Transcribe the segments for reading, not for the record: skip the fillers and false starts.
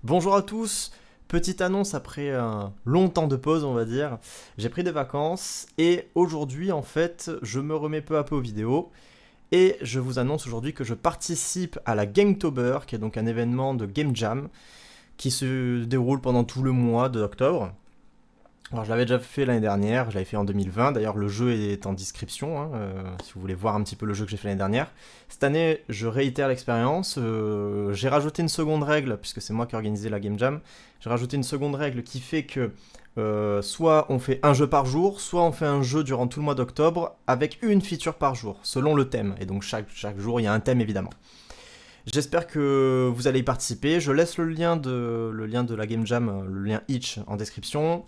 Bonjour à tous, petite annonce après un long temps de pause on va dire. J'ai pris des vacances et aujourd'hui en fait je me remets peu à peu aux vidéos et je vous annonce aujourd'hui que je participe à la Gametober qui est donc un événement de Game Jam qui se déroule pendant tout le mois d'octobre. Alors je l'avais déjà fait l'année dernière, je l'avais fait en 2020, d'ailleurs le jeu est en description, hein, si vous voulez voir un petit peu le jeu que j'ai fait l'année dernière. Cette année je réitère l'expérience, j'ai rajouté une seconde règle, puisque c'est moi qui ai organisé la Game Jam, j'ai rajouté une seconde règle qui fait que soit on fait un jeu par jour, soit on fait un jeu durant tout le mois d'octobre avec une feature par jour, selon le thème, et donc chaque jour il y a un thème évidemment. J'espère que vous allez y participer. Je laisse le lien de la Game Jam, le lien Itch en description.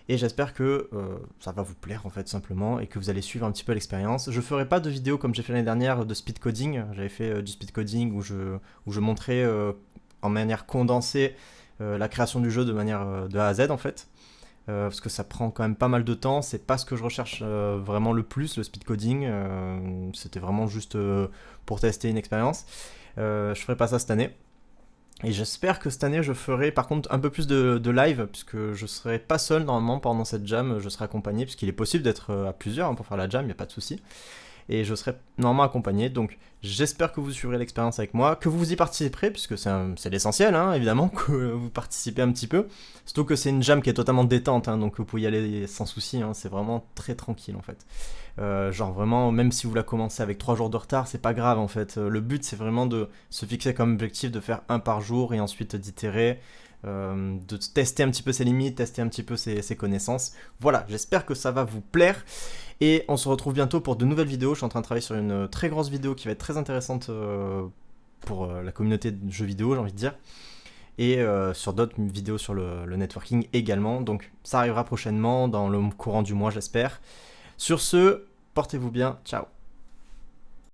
Et j'espère que ça va vous plaire en fait simplement et que vous allez suivre un petit peu l'expérience. Je ferai pas de vidéo comme j'ai fait l'année dernière de speed coding. J'avais fait du speed coding où je montrais en manière condensée la création du jeu de manière de A à Z en fait. Parce que ça prend quand même pas mal de temps, c'est pas ce que je recherche vraiment le plus, le speed coding, c'était vraiment juste pour tester une expérience. Je ferai pas ça cette année. Et j'espère que cette année je ferai par contre un peu plus de live, puisque je serai pas seul normalement pendant cette jam, je serai accompagné, puisqu'il est possible d'être à plusieurs hein, pour faire la jam, y a pas de souci. Et je serai normalement accompagné, donc j'espère que vous suivrez l'expérience avec moi, que vous y participerez, puisque c'est l'essentiel, hein, évidemment, que vous participez un petit peu. Surtout que c'est une jam qui est totalement détente, hein, donc vous pouvez y aller sans souci, hein, c'est vraiment très tranquille en fait. Genre vraiment, même si vous la commencez avec 3 jours de retard, c'est pas grave en fait. Le but c'est vraiment de se fixer comme objectif de faire un par jour et ensuite d'itérer, de tester un petit peu ses limites, tester un petit peu ses connaissances. Voilà, j'espère que ça va vous plaire. Et on se retrouve bientôt pour de nouvelles vidéos. Je suis en train de travailler sur une très grosse vidéo qui va être très intéressante pour la communauté de jeux vidéo, j'ai envie de dire. Et sur d'autres vidéos sur le networking également. Donc ça arrivera prochainement, dans le courant du mois j'espère. Sur ce, portez-vous bien, ciao.